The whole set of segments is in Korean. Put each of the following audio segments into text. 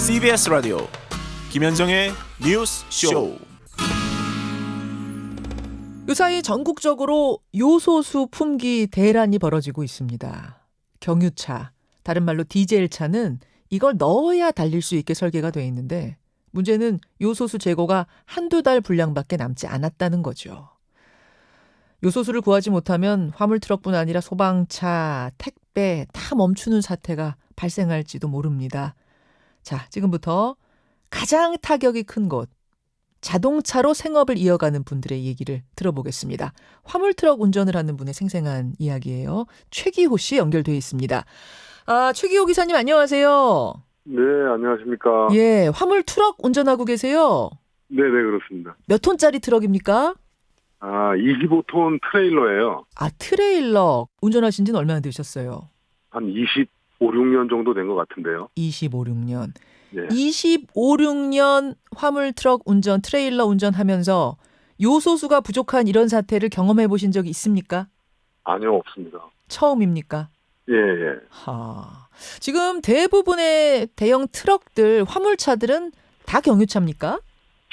CBS 라디오 김현정의 뉴스 쇼. 요사이 전국적으로 요소수 품귀 대란이 벌어지고 있습니다. 경유차, 다른 말로 디젤차는 이걸 넣어야 달릴 수 있게 설계가 돼 있는데 문제는 요소수 재고가 한두 달 분량밖에 남지 않았다는 거죠. 요소수를 구하지 못하면 화물트럭뿐 아니라 소방차, 택배 다 멈추는 사태가 발생할지도 모릅니다. 자, 지금부터 가장 타격이 큰 곳, 자동차로 생업을 이어가는 분들의 얘기를 들어보겠습니다. 화물트럭 운전을 하는 분의 생생한 이야기예요. 최기호 씨 연결돼 있습니다. 최기호 기사님 안녕하세요. 네, 안녕하십니까. 예, 화물트럭 운전하고 계세요. 네네, 그렇습니다. 몇 톤짜리 트럭입니까? 25톤 트레일러예요. 트레일러 운전하신 지는 얼마나 되셨어요? 한 25, 6년 정도 된 것 같은데요. 25, 6년. 네. 25, 6년 화물트럭 운전, 트레일러 운전하면서 요소수가 부족한 이런 사태를 경험해 보신 적이 있습니까? 아니요, 없습니다. 처음입니까? 예. 지금 대부분의 대형 트럭들, 화물차들은 다 경유차입니까?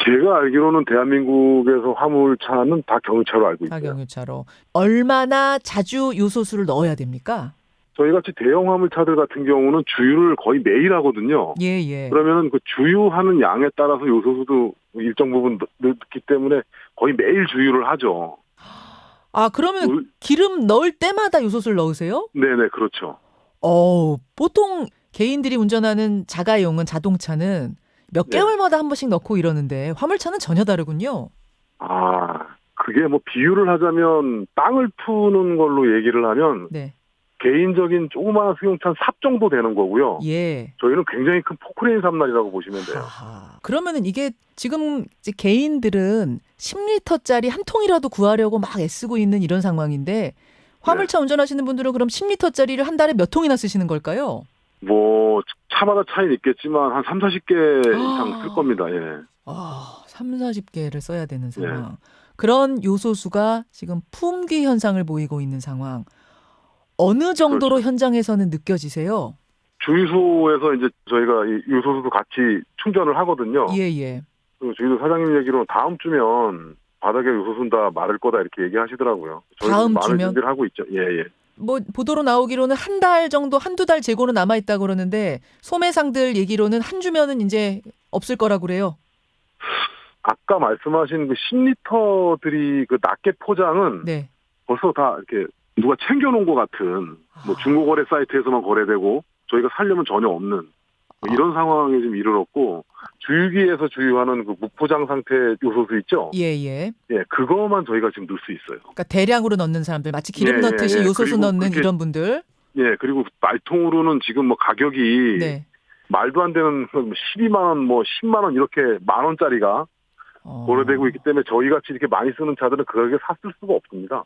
제가 알기로는 대한민국에서 화물차는 다 경유차로 알고 다 있어요. 경유차로. 얼마나 자주 요소수를 넣어야 됩니까? 저희같이 대형 화물차들 같은 경우는 주유를 거의 매일 하거든요. 예. 그러면은 그 주유하는 양에 따라서 요소수도 일정 부분 넣기 때문에 거의 매일 주유를 하죠. 그러면 기름 넣을 때마다 요소수를 넣으세요? 네네, 그렇죠. 보통 개인들이 운전하는 자가용은 자동차는 몇 개월마다 한 번씩 넣고 이러는데 화물차는 전혀 다르군요. 그게 뭐 비유를 하자면 땅을 푸는 걸로 얘기를 하면 네. 개인적인 조그마한 승용차 삽 정도 되는 거고요. 예. 저희는 굉장히 큰 포크레인 삽날이라고 보시면 돼요. 그러면은 이게 지금 이제 개인들은 10리터짜리 한 통이라도 구하려고 막 애쓰고 있는 이런 상황인데 화물차 운전하시는 분들은 그럼 10리터짜리를 한 달에 몇 통이나 쓰시는 걸까요? 뭐 차마다 차이는 있겠지만 한 3, 40개 이상 쓸 겁니다. 예. 3, 40개를 써야 되는 상황. 그런 요소수가 지금 품귀 현상을 보이고 있는 상황. 어느 정도로 그렇죠. 현장에서는 느껴지세요? 주유소에서 이제 저희가 이 요소수도 같이 충전을 하거든요. 예. 그리고 주유소 사장님 얘기로 다음 주면 바닥에 요소수는 다 마를 거다 이렇게 얘기하시더라고요. 다음 많은 주면? 준비를 하고 있죠. 예. 뭐 보도로 나오기로는 한 달 정도, 한두 달 재고는 남아있다고 그러는데 소매상들 얘기로는 한 주면은 이제 없을 거라고 그래요. 아까 말씀하신 그 10리터들이 그 낱개 포장은 네. 벌써 다 이렇게 누가 챙겨놓은 것 같은 뭐 중고거래 사이트에서만 거래되고 저희가 살려면 전혀 없는 뭐 이런 상황에 좀 이르렀고 주유기에서 주유하는 그 무포장 상태 요소수 있죠? 예. 그거만 저희가 지금 넣을 수 있어요. 그러니까 대량으로 넣는 사람들 마치 기름 넣듯이 요소수 넣는 이런 분들. 그리고 말통으로는 지금 뭐 가격이 네. 말도 안 되는 12만 원, 뭐 10만 원 이렇게 만 원짜리가 거래되고 있기 때문에 저희 같이 이렇게 많이 쓰는 차들은 그 가격에 샀을 수가 없습니다.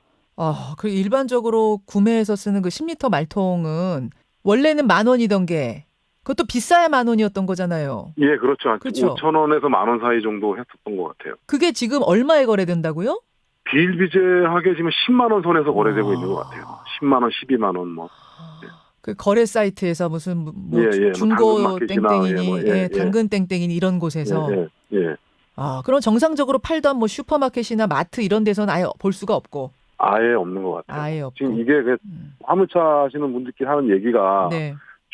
그 일반적으로 구매해서 쓰는 그 10리터 말통은 원래는 10,000원이던 게 그것도 비싸야 10,000원이었던 거잖아요. 예, 그렇죠. 한 그렇죠. 5,000원에서 10,000원 사이 정도 했었던 것 같아요. 그게 지금 얼마에 거래된다고요? 비일비재하게 지금 10만 원 선에서 거래되고 있는 것 같아요. 10만 원, 12만 원 뭐. 그 거래 사이트에서 무슨 중고 뭐 땡땡이니, 당근 땡땡이니 이런 곳에서. 그럼 정상적으로 팔던 뭐 슈퍼마켓이나 마트 이런 데서는 아예 볼 수가 없고. 아예 없는 것 같아요. 아예 없고. 지금 이게 화물차 하시는 분들끼리 하는 얘기가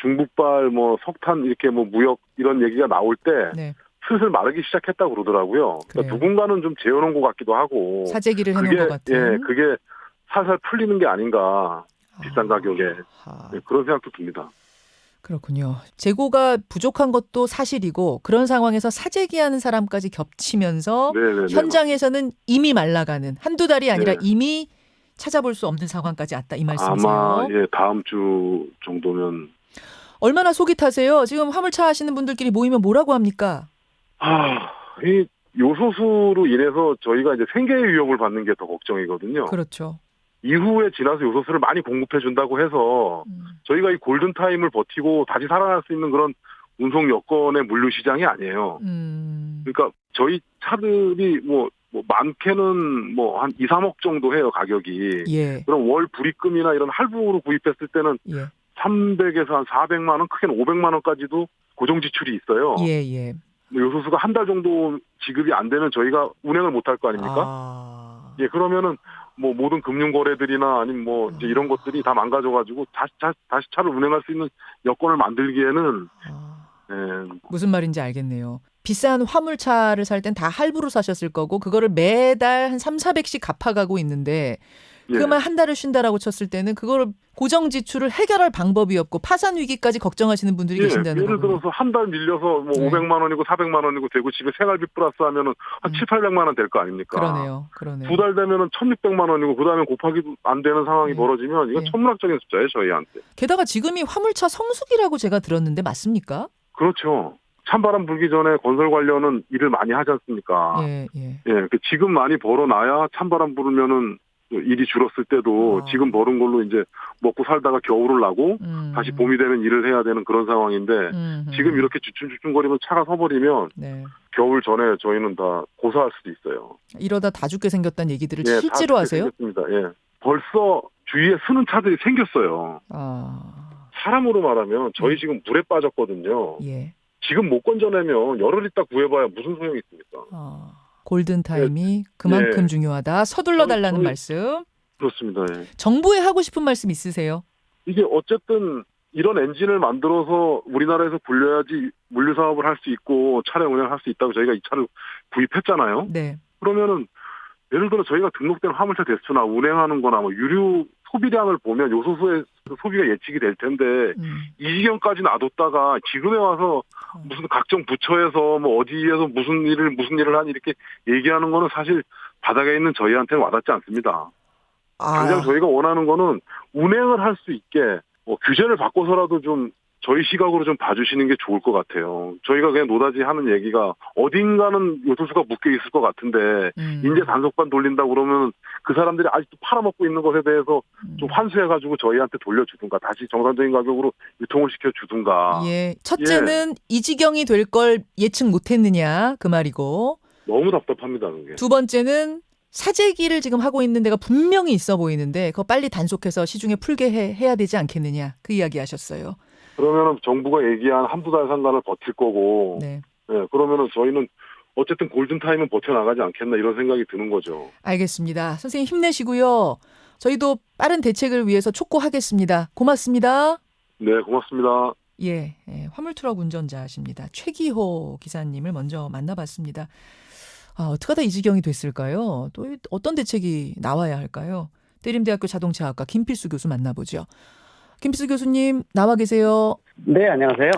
중국발 뭐 석탄 이렇게 뭐 무역 이런 얘기가 나올 때 슬슬 마르기 시작했다고 그러더라고요. 그러니까 누군가는 좀 재워놓은 것 같기도 하고. 사재기를 해놓은 것 같은. 그게 살살 풀리는 게 아닌가. 비싼 가격에. 그런 생각도 듭니다. 그렇군요. 재고가 부족한 것도 사실이고 그런 상황에서 사재기하는 사람까지 겹치면서 현장에서는 이미 말라가는 한두 달이 아니라 이미 찾아볼 수 없는 상황까지 왔다 이 말씀이세요? 아마 다음 주 정도면. 얼마나 속이 타세요? 지금 화물차 하시는 분들끼리 모이면 뭐라고 합니까? 이 요소수로 인해서 저희가 이제 생계의 위협을 받는 게 더 걱정이거든요. 그렇죠. 이후에 지나서 요소수를 많이 공급해 준다고 해서 저희가 이 골든타임을 버티고 다시 살아날 수 있는 그런 운송 여건의 물류 시장이 아니에요. 그러니까 저희 차들이 뭐 많게는 뭐 한 2, 3억 정도 해요, 가격이. 그럼 월 불입금이나 이런 할부로 구입했을 때는 300에서 한 400만 원, 크게는 500만 원까지도 고정 지출이 있어요. 예, 예. 요소수가 한 달 정도 지급이 안 되면 저희가 운행을 못 할 거 아닙니까? 아. 예, 그러면은 뭐 모든 금융 거래들이나 아니면 뭐 이제 이런 것들이 다 망가져가지고 다시 차를 운행할 수 있는 여건을 만들기에는 예, 무슨 말인지 알겠네요. 비싼 화물차를 살 땐 다 할부로 사셨을 거고 그거를 매달 한 3,400씩 갚아가고 있는데 예. 그만 한 달을 쉰다라고 쳤을 때는 그거를 고정 지출을 해결할 방법이 없고 파산 위기까지 걱정하시는 분들이 예, 계신다는 예를 거군요. 들어서 한 달 밀려서 뭐 네. 500만 원이고 400만 원이고 되고 집에 생활비 플러스 하면은 한 7, 800만 원 될 거 아닙니까? 그러네요. 두 달 되면은 1,600만 원이고 그다음에 곱하기도 안 되는 상황이 예. 벌어지면 이건 예. 천문학적인 숫자예요, 저희한테. 게다가 지금이 화물차 성수기라고 제가 들었는데 맞습니까? 그렇죠. 찬바람 불기 전에 건설 관련은 일을 많이 하지 않습니까? 예, 예. 예, 지금 많이 벌어놔야 찬바람 부르면은 일이 줄었을 때도 아. 지금 벌은 걸로 이제 먹고 살다가 겨울을 나고 다시 봄이 되면 일을 해야 되는 그런 상황인데 지금 이렇게 주춤주춤거리면 차가 서버리면 네. 겨울 전에 저희는 다 고사할 수도 있어요. 이러다 다 죽게 생겼다는 얘기들을 예, 실제로 다 하세요? 생겼습니다. 예. 벌써 주위에 쓰는 차들이 생겼어요. 아, 사람으로 말하면 저희 지금 물에 빠졌거든요. 예. 지금 못 건져내면 열흘 있다 구해봐야 무슨 소용이 있습니까? 아, 골든 타임이 그만큼 예. 중요하다. 서둘러 달라는 저희- 말씀. 그렇습니다. 예. 정부에 하고 싶은 말씀 있으세요? 이게 어쨌든 이런 엔진을 만들어서 우리나라에서 굴려야지 물류 사업을 할 수 있고 차량 운행을 할 수 있다고 저희가 이 차를 구입했잖아요. 네. 그러면은 예를 들어 저희가 등록된 화물차 대수나 운행하는 거나 뭐 유류 소비량을 보면 요소수의 소비가 예측이 될 텐데 이 지경까지 놔뒀다가 지금에 와서 무슨 각종 부처에서 뭐 어디에서 무슨 일을 하니 이렇게 얘기하는 거는 사실 바닥에 있는 저희한테는 와닿지 않습니다. 당장 저희가 원하는 거는 운행을 할 수 있게 규제를 바꿔서라도 좀 저희 시각으로 좀 봐주시는 게 좋을 것 같아요. 저희가 그냥 노다지 하는 얘기가 어딘가는 요소수가 묶여 있을 것 같은데 이제 단속반 돌린다고 그러면 그 사람들이 아직도 팔아먹고 있는 것에 대해서 좀 환수해가지고 저희한테 돌려주든가 다시 정상적인 가격으로 유통을 시켜주든가. 예. 첫째는 이 지경이 될 걸 예측 못했느냐 그 말이고 너무 답답합니다. 그게. 두 번째는 사재기를 지금 하고 있는 데가 분명히 있어 보이는데 그거 빨리 단속해서 시중에 풀게 해야 되지 않겠느냐 그 이야기 하셨어요. 그러면은 정부가 얘기한 한두 달 상간을 버틸 거고, 네. 네, 그러면은 저희는 어쨌든 골든타임은 버텨나가지 않겠나 이런 생각이 드는 거죠. 알겠습니다. 선생님 힘내시고요. 저희도 빠른 대책을 위해서 촉구하겠습니다. 고맙습니다. 네, 고맙습니다. 예, 화물트럭 운전자십니다. 최기호 기사님을 먼저 만나봤습니다. 어떻게 하다 이 지경이 됐을까요? 또 어떤 대책이 나와야 할까요? 대림대학교 자동차학과 김필수 교수 만나보죠. 김필수 교수님 나와 계세요. 네, 안녕하세요.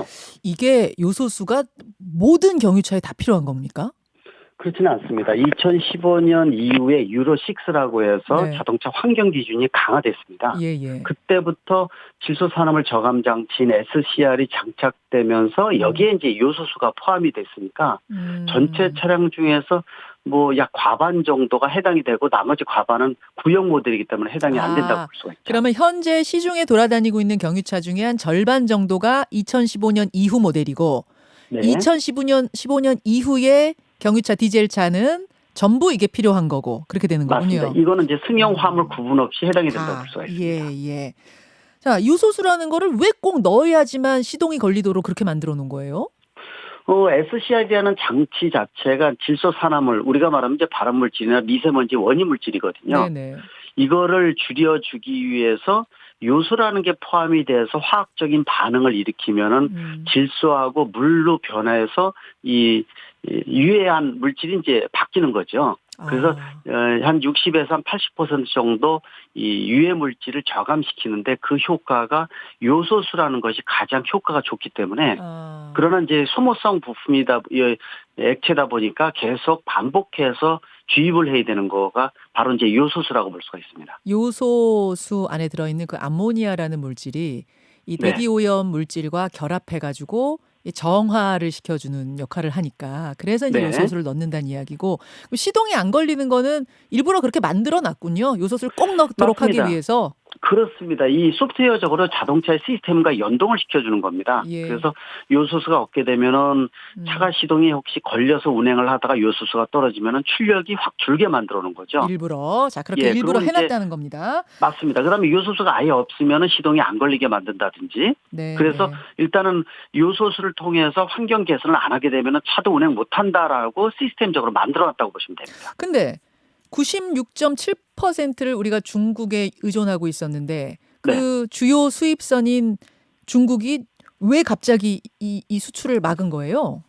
이게 요소수가 모든 경유차에 다 필요한 겁니까? 그렇지는 않습니다. 2015년 이후에 유로6라고 해서 네. 자동차 환경 기준이 강화됐습니다. 예. 그때부터 질소 산화물 저감 장치인 SCR이 장착되면서 여기에 이제 요소수가 포함이 됐으니까 전체 차량 중에서 뭐 약 과반 정도가 해당이 되고 나머지 과반은 구형 모델이기 때문에 해당이 안 된다고 볼 수가 있죠. 그러면 현재 시중에 돌아다니고 있는 경유차 중에 한 절반 정도가 2015년 이후 모델이고 네. 2015년 이후에 경유차 디젤차는 전부 이게 필요한 거고 그렇게 되는 거군요. 맞습니다. 이거는 이제 승용 화물 구분 없이 해당이 된다고 볼 수가 있습니다. 예. 자, 요소수라는 거를 왜 꼭 넣어야지만 시동이 걸리도록 그렇게 만들어 놓은 거예요? SCR이라는 장치 자체가 질소 산화물, 우리가 말하면 이제 발암물질이나 미세먼지 원인 물질이거든요. 네네. 이거를 줄여주기 위해서 요소라는 게 포함이 돼서 화학적인 반응을 일으키면은 질소하고 물로 변화해서 이 유해한 물질이 이제 바뀌는 거죠. 그래서 한 60에서 한 80% 정도 이 유해 물질을 저감시키는데 그 효과가 요소수라는 것이 가장 효과가 좋기 때문에 그러나 이제 소모성 부품이다 액체다 보니까 계속 반복해서 주입을 해야 되는 거가 바로 이제 요소수라고 볼 수가 있습니다. 요소수 안에 들어있는 그 암모니아라는 물질이 이 대기오염 물질과 결합해가지고 정화를 시켜주는 역할을 하니까 그래서 이제 요소수를 넣는다는 이야기고 시동이 안 걸리는 거는 일부러 그렇게 만들어 놨군요. 요소수를 꼭 넣도록 맞습니다. 하기 위해서. 그렇습니다. 이 소프트웨어적으로 자동차의 시스템과 연동을 시켜주는 겁니다. 예. 그래서 요소수가 없게 되면은 차가 시동이 혹시 걸려서 운행을 하다가 요소수가 떨어지면은 출력이 확 줄게 만들어 놓은 거죠. 일부러. 자, 그렇게 예, 일부러 그리고 이제 해놨다는 겁니다. 맞습니다. 그다음에 요소수가 아예 없으면은 시동이 안 걸리게 만든다든지. 네. 그래서 네. 일단은 요소수를 통해서 환경 개선을 안 하게 되면은 차도 운행 못 한다라고 시스템적으로 만들어 놨다고 보시면 됩니다. 근데 96.7%를 우리가 중국에 의존하고 있었는데 그 주요 수입선인 중국이 왜 갑자기 이 수출을 막은 거예요?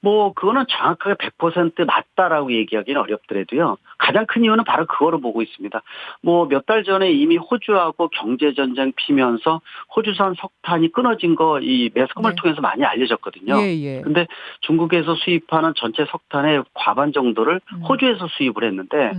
뭐 그거는 정확하게 100% 맞다라고 얘기하기는 어렵더라도요. 가장 큰 이유는 바로 그거로 보고 있습니다. 뭐 몇 달 전에 이미 호주하고 경제 전쟁 피면서 호주산 석탄이 끊어진 거 이 매스컴을 네. 통해서 많이 알려졌거든요. 예. 근데 중국에서 수입하는 전체 석탄의 과반 정도를 호주에서 수입을 했는데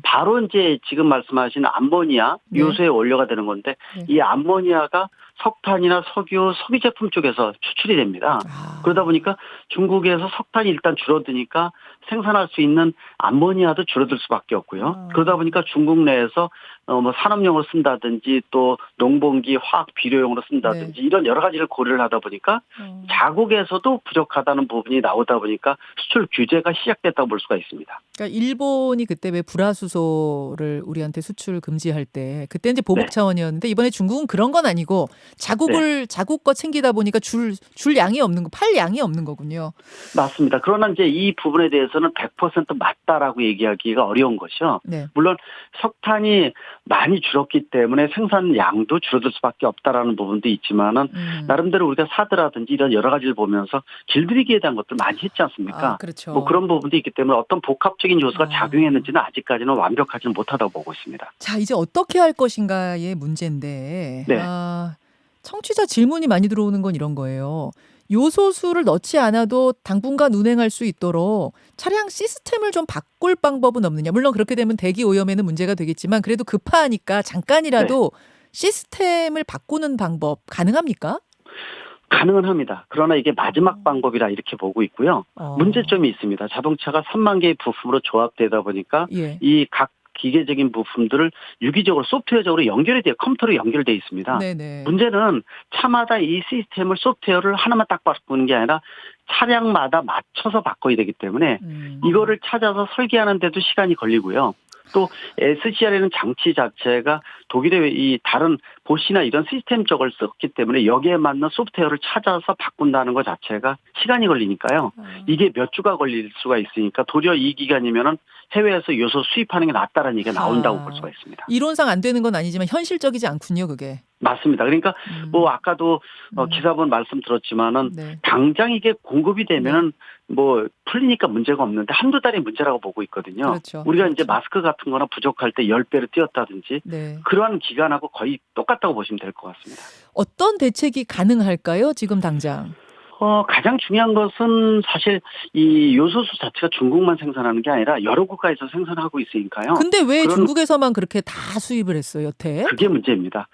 바로 이제 지금 말씀하신 암모니아 네. 요소의 원료가 되는 건데 네. 이 암모니아가 석탄이나 석유, 석유 제품 쪽에서 수출이 됩니다. 그러다 보니까 중국에서 석탄이 일단 줄어드니까 생산할 수 있는 암모니아도 줄어들 수밖에 없고요. 그러다 보니까 중국 내에서 뭐 산업용으로 쓴다든지 또 농번기 화학 비료용으로 쓴다든지 이런 여러 가지를 고려를 하다 보니까 자국에서도 부족하다는 부분이 나오다 보니까 수출 규제가 시작됐다고 볼 수가 있습니다. 그러니까 일본이 그때 왜 불화수소를 우리한테 수출 금지할 때 그때 이제 보복 차원이었는데 이번에 중국은 그런 건 아니고 자국 거 챙기다 보니까 줄 양이 없는 거, 팔 양이 없는 거군요. 맞습니다. 그러나 이제 이 부분에 대해서는 100% 맞다라고 얘기하기가 어려운 것이요. 네. 물론 석탄이 많이 줄었기 때문에 생산량도 줄어들 수밖에 없다라는 부분도 있지만은 나름대로 우리가 사드라든지 이런 여러 가지를 보면서 길들이기에 대한 것들 많이 했지 않습니까? 그렇죠. 뭐 그런 부분도 있기 때문에 어떤 복합적인 요소가 작용했는지는 아직까지는 완벽하지는 못하다고 보고 있습니다. 자, 이제 어떻게 할 것인가의 문제인데 네. 청취자 질문이 많이 들어오는 건 이런 거예요. 요소수를 넣지 않아도 당분간 운행할 수 있도록 차량 시스템을 좀 바꿀 방법은 없느냐. 물론 그렇게 되면 대기 오염에는 문제가 되겠지만 그래도 급하니까 잠깐이라도 시스템을 바꾸는 방법 가능합니까? 가능은 합니다. 그러나 이게 마지막 방법이라 이렇게 보고 있고요. 문제점이 있습니다. 자동차가 3만 개의 부품으로 조합되다 보니까 이 각 기계적인 부품들을 유기적으로 소프트웨어적으로 연결이 돼요. 컴퓨터로 연결돼 있습니다. 네네. 문제는 차마다 이 시스템을 소프트웨어를 하나만 딱 바꾸는 게 아니라 차량마다 맞춰서 바꿔야 되기 때문에 이거를 찾아서 설계하는 데도 시간이 걸리고요. 또 SCR이라는 장치 자체가 독일의 이 다른 보시나 이런 시스템 쪽을 썼기 때문에 여기에 맞는 소프트웨어를 찾아서 바꾼다는 것 자체가 시간이 걸리니까요. 이게 몇 주가 걸릴 수가 있으니까 도리어 이 기간이면은 해외에서 요소 수입하는 게 낫다라는 얘기가 나온다고 볼 수가 있습니다. 이론상 안 되는 건 아니지만 현실적이지 않군요, 그게. 맞습니다. 그러니까 뭐 아까도 기사분 말씀 들었지만은 당장 이게 공급이 되면은 뭐 풀리니까 문제가 없는데 한두 달이 문제라고 보고 있거든요. 그렇죠. 우리가 이제 마스크 같은 거나 부족할 때 10배로 뛰었다든지 그러한 기간하고 거의 똑같다고 보시면 될 것 같습니다. 어떤 대책이 가능할까요? 지금 당장. 가장 중요한 것은 사실 이 요소수 자체가 중국만 생산하는 게 아니라 여러 국가에서 생산하고 있으니까요. 근데 왜 중국에서만 그렇게 다 수입을 했어요, 여태? 그게 문제입니다.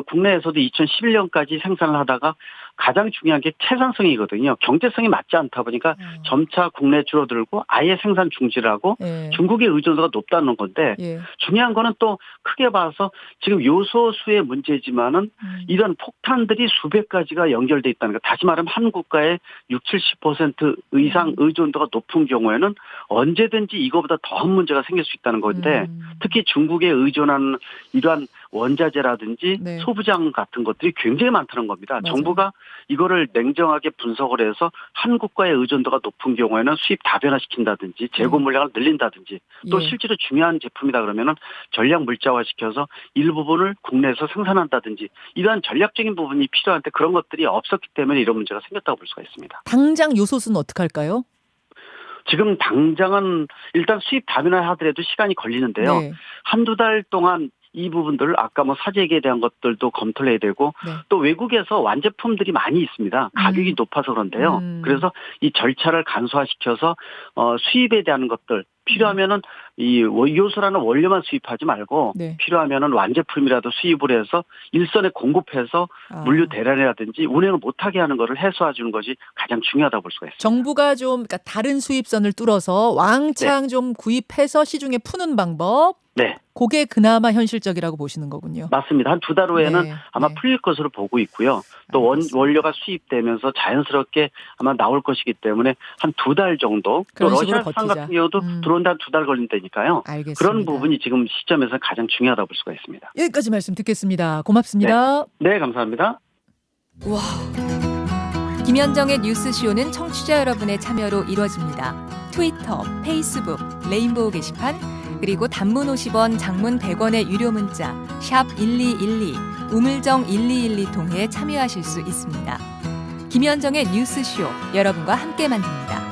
국내에서도 2011년까지 생산을 하다가 가장 중요한 게 생산성이거든요. 경제성이 맞지 않다 보니까 점차 국내 줄어들고 아예 생산 중지를 하고 중국의 의존도가 높다는 건데 중요한 거는 또 크게 봐서 지금 요소수의 문제지만은 이런 폭탄들이 수백 가지가 연결돼 있다는 거. 다시 말하면 한 국가의 60-70% 이상 의존도가 높은 경우에는 언제든지 이거보다 더한 문제가 생길 수 있다는 건데 특히 중국에 의존하는 이러한 원자재라든지 소부장 같은 것들이 굉장히 많다는 겁니다. 맞아요. 정부가 이거를 냉정하게 분석을 해서 한 국가의 의존도가 높은 경우에는 수입 다변화시킨다든지 재고 물량을 늘린다든지 또 실제로 중요한 제품이다 그러면은 전략 물자화시켜서 일부분을 국내에서 생산한다든지 이러한 전략적인 부분이 필요한데 그런 것들이 없었기 때문에 이런 문제가 생겼다고 볼 수가 있습니다. 당장 요소수는 어떻게 할까요? 지금 당장은 일단 수입 다변화 하더라도 시간이 걸리는데요. 한두 달 동안 이 부분들 아까 뭐 사재기에 대한 것들도 검토를 해야 되고 또 외국에서 완제품들이 많이 있습니다. 가격이 높아서 그런데요. 그래서 이 절차를 간소화시켜서 수입에 대한 것들 필요하면은 이 요소라는 원료만 수입하지 말고 네. 필요하면은 완제품이라도 수입을 해서 일선에 공급해서 물류 대란이라든지 운행을 못하게 하는 것을 해소해 주는 것이 가장 중요하다고 볼 수가 있습니다. 정부가 좀 그러니까 다른 수입선을 뚫어서 왕창 좀 구입해서 시중에 푸는 방법. 네. 그게 그나마 현실적이라고 보시는 거군요. 맞습니다. 한 2달 후에는 네, 아마 네. 풀릴 것으로 보고 있고요. 또 알겠습니다. 원료가 수입되면서 자연스럽게 아마 나올 것이기 때문에 한 2달 정도. 또 그런 식으로 러시아산 버티자. 같은 경우도 들어온데 한 2달 걸린다니까요. 알겠습니다. 그런 부분이 지금 시점에서 가장 중요하다고 볼 수가 있습니다. 여기까지 말씀 듣겠습니다. 고맙습니다. 네, 감사합니다. 와. 김현정의 뉴스쇼는 청취자 여러분의 참여로 이루어집니다. 트위터, 페이스북, 레인보우 게시판, 그리고 단문 50원, 장문 100원의 유료 문자 샵 1212, 우물정 1212 통해 참여하실 수 있습니다. 김현정의 뉴스쇼, 여러분과 함께 만듭니다.